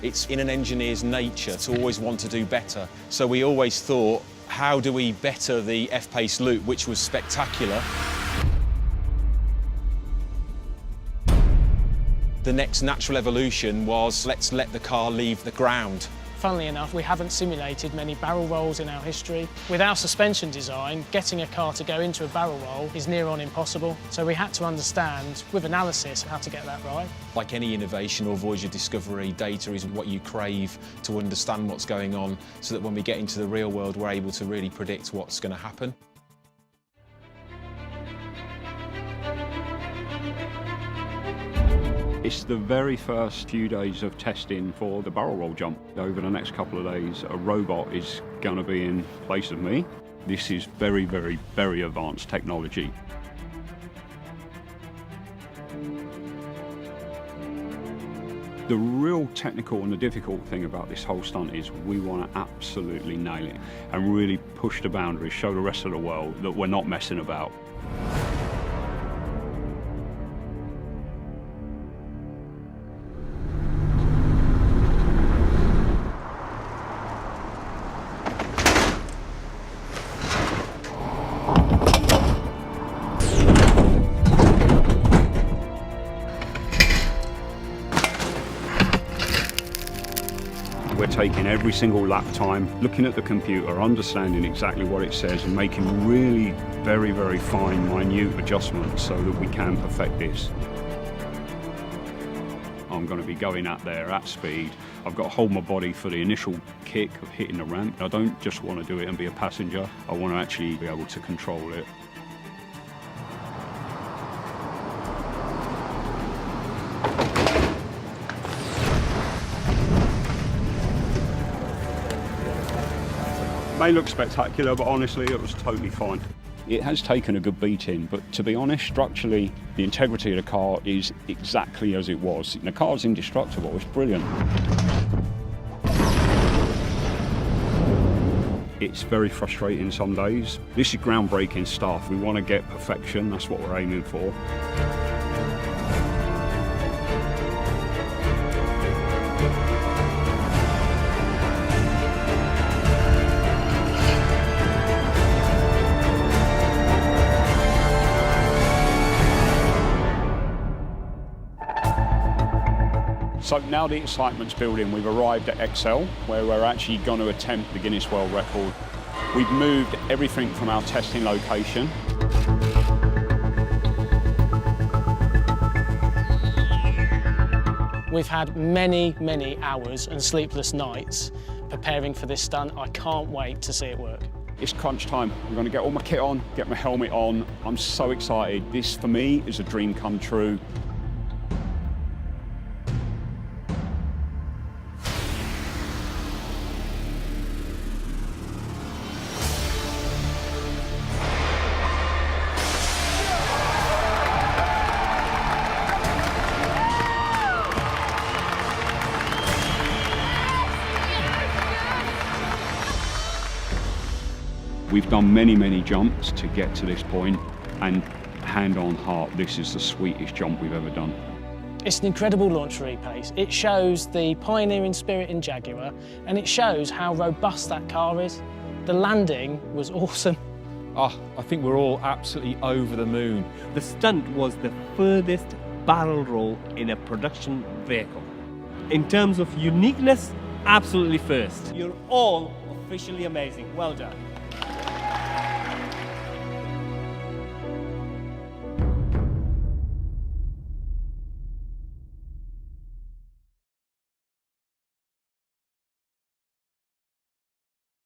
It's in an engineer's nature to always want to do better. So we always thought, how do we better the F-Pace loop, which was spectacular? The next natural evolution was, let's let the car leave the ground. Funnily enough, we haven't simulated many barrel rolls in our history. With our suspension design, getting a car to go into a barrel roll is near on impossible. So we had to understand, with analysis, how to get that right. Like any innovation or voyage of discovery, data is what you crave to understand what's going on, so that when we get into the real world, we're able to really predict what's going to happen. It's the very first few days of testing for the barrel roll jump. Over the next couple of days, a robot is going to be in place of me. This is very, very, very advanced technology. The real technical and the difficult thing about this whole stunt is we want to absolutely nail it and really push the boundaries, show the rest of the world that we're not messing about. We're taking every single lap time, looking at the computer, understanding exactly what it says and making really very, very fine, minute adjustments so that we can perfect this. I'm going to be going out there at speed. I've got to hold my body for the initial kick of hitting the ramp. I don't just want to do it and be a passenger. I want to actually be able to control it. May look spectacular, but honestly, it was totally fine. It has taken a good beating, but to be honest, structurally, the integrity of the car is exactly as it was. The car is indestructible, it's brilliant. It's very frustrating some days. This is groundbreaking stuff. We want to get perfection, that's what we're aiming for. So now the excitement's building. We've arrived at XL, where we're actually going to attempt the Guinness World Record. We've moved everything from our testing location. We've had many, many hours and sleepless nights preparing for this stunt. I can't wait to see it work. It's crunch time. I'm going to get all my kit on, get my helmet on. I'm so excited. This, for me, is a dream come true. We've done many, many jumps to get to this point, and hand on heart, this is the sweetest jump we've ever done. It's an incredible launch for E-Pace. It shows the pioneering spirit in Jaguar, and it shows how robust that car is. The landing was awesome. I think we're all absolutely over the moon. The stunt was the furthest barrel roll in a production vehicle. In terms of uniqueness, absolutely first. You're all officially amazing. Well done.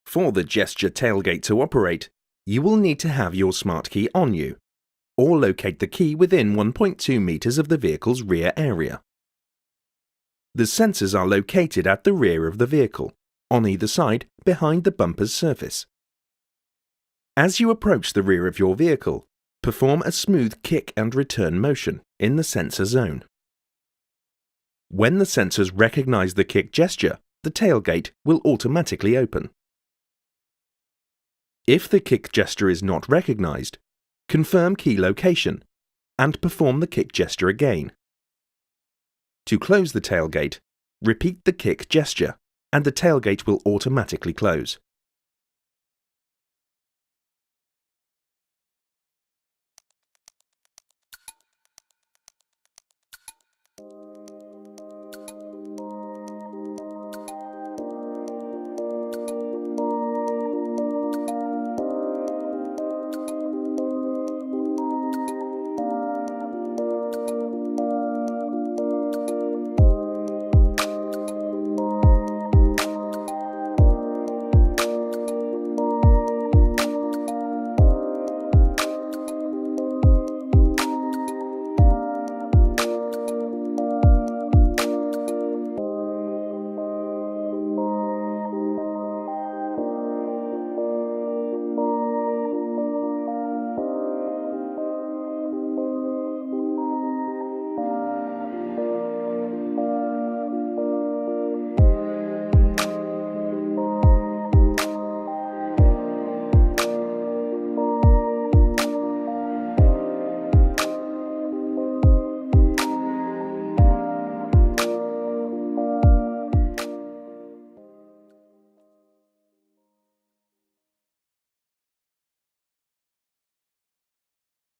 For the gesture tailgate to operate, you will need to have your smart key on you, or locate the key within 1.2 meters of the vehicle's rear area. The sensors are located at the rear of the vehicle, on either side behind the bumper's surface. As you approach the rear of your vehicle, perform a smooth kick and return motion in the sensor zone. When the sensors recognize the kick gesture, the tailgate will automatically open. If the kick gesture is not recognized, confirm key location and perform the kick gesture again. To close the tailgate, repeat the kick gesture, and the tailgate will automatically close.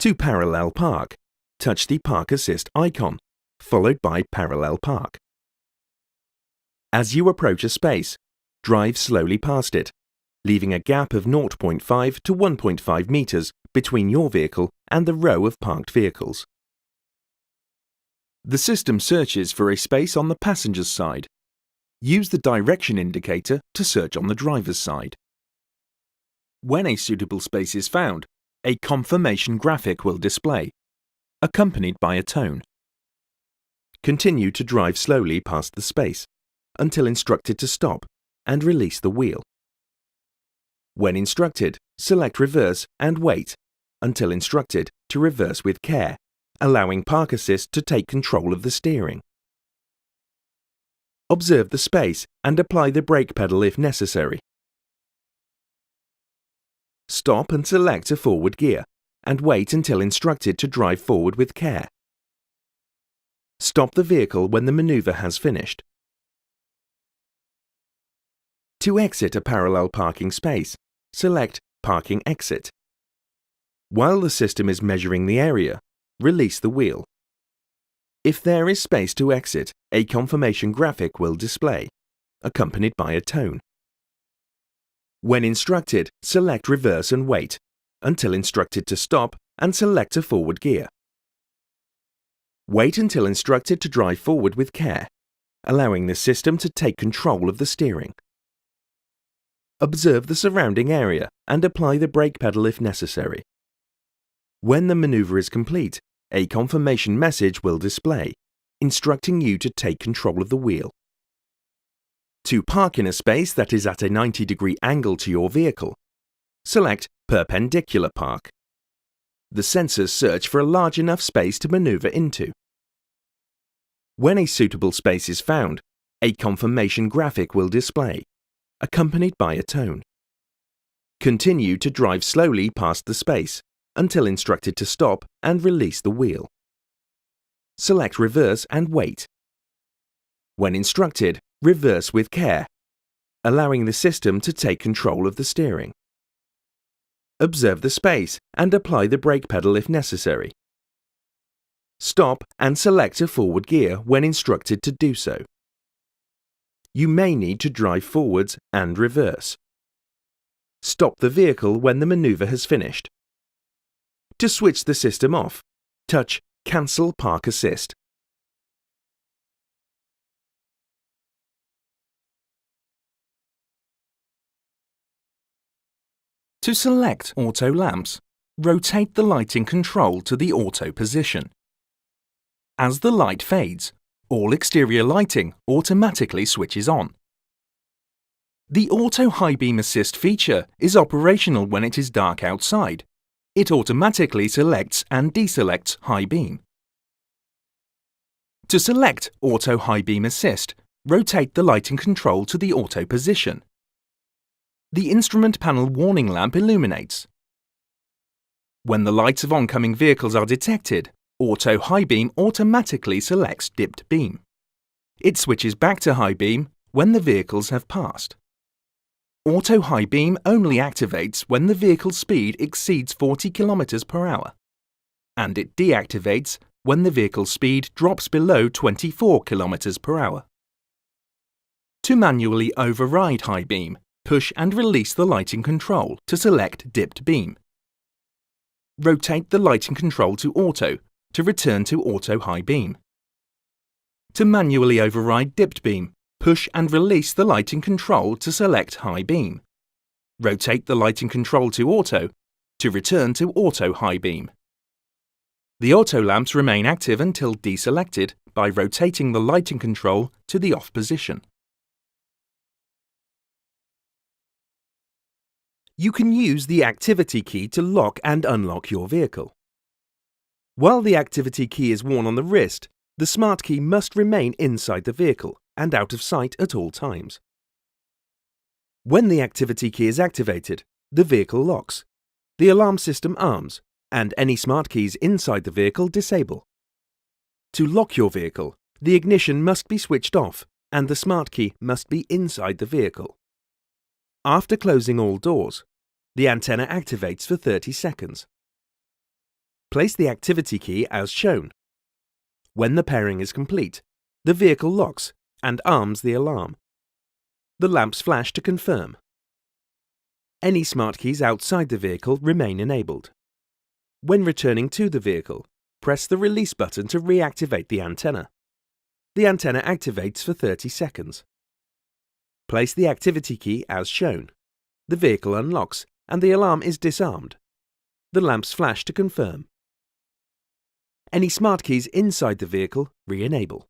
To parallel park, touch the Park Assist icon, followed by Parallel Park. As you approach a space, drive slowly past it, leaving a gap of 0.5 to 1.5 meters between your vehicle and the row of parked vehicles. The system searches for a space on the passenger's side. Use the direction indicator to search on the driver's side. When a suitable space is found, a confirmation graphic will display, accompanied by a tone. Continue to drive slowly past the space until instructed to stop and release the wheel. When instructed, select reverse and wait until instructed to reverse with care, allowing Park Assist to take control of the steering. Observe the space and apply the brake pedal if necessary. Stop and select a forward gear, and wait until instructed to drive forward with care. Stop the vehicle when the maneuver has finished. To exit a parallel parking space, select Parking Exit. While the system is measuring the area, release the wheel. If there is space to exit, a confirmation graphic will display, accompanied by a tone. When instructed, select reverse and wait until instructed to stop and select a forward gear. Wait until instructed to drive forward with care, allowing the system to take control of the steering. Observe the surrounding area and apply the brake pedal if necessary. When the maneuver is complete, a confirmation message will display, instructing you to take control of the wheel. To park in a space that is at a 90-degree angle to your vehicle, select Perpendicular Park. The sensors search for a large enough space to maneuver into. When a suitable space is found, a confirmation graphic will display, accompanied by a tone. Continue to drive slowly past the space until instructed to stop and release the wheel. Select reverse and wait. When instructed, reverse with care, allowing the system to take control of the steering. Observe the space and apply the brake pedal if necessary. Stop and select a forward gear when instructed to do so. You may need to drive forwards and reverse. Stop the vehicle when the maneuver has finished. To switch the system off, touch Cancel Park Assist. To select auto lamps, rotate the lighting control to the auto position. As the light fades, all exterior lighting automatically switches on. The Auto High Beam Assist feature is operational when it is dark outside. It automatically selects and deselects high beam. To select Auto High Beam Assist, rotate the lighting control to the auto position. The instrument panel warning lamp illuminates. When the lights of oncoming vehicles are detected, Auto High Beam automatically selects dipped beam. It switches back to high beam when the vehicles have passed. Auto high beam only activates when the vehicle's speed exceeds 40 km per hour, and it deactivates when the vehicle's speed drops below 24 km per hour. To manually override high beam, push and release the lighting control to select dipped beam. Rotate the lighting control to auto to return to auto high beam. To manually override dipped beam, push and release the lighting control to select high beam. Rotate the lighting control to auto to return to auto high beam. The auto lamps remain active until deselected by rotating the lighting control to the off position. You can use the activity key to lock and unlock your vehicle. While the activity key is worn on the wrist, the smart key must remain inside the vehicle and out of sight at all times. When the activity key is activated, the vehicle locks, the alarm system arms, and any smart keys inside the vehicle disable. To lock your vehicle, the ignition must be switched off and the smart key must be inside the vehicle. After closing all doors, the antenna activates for 30 seconds. Place the activity key as shown. When the pairing is complete, the vehicle locks and arms the alarm. The lamps flash to confirm. Any smart keys outside the vehicle remain enabled. When returning to the vehicle, press the release button to reactivate the antenna. The antenna activates for 30 seconds. Place the activity key as shown. The vehicle unlocks and the alarm is disarmed. The lamps flash to confirm. Any smart keys inside the vehicle re-enable.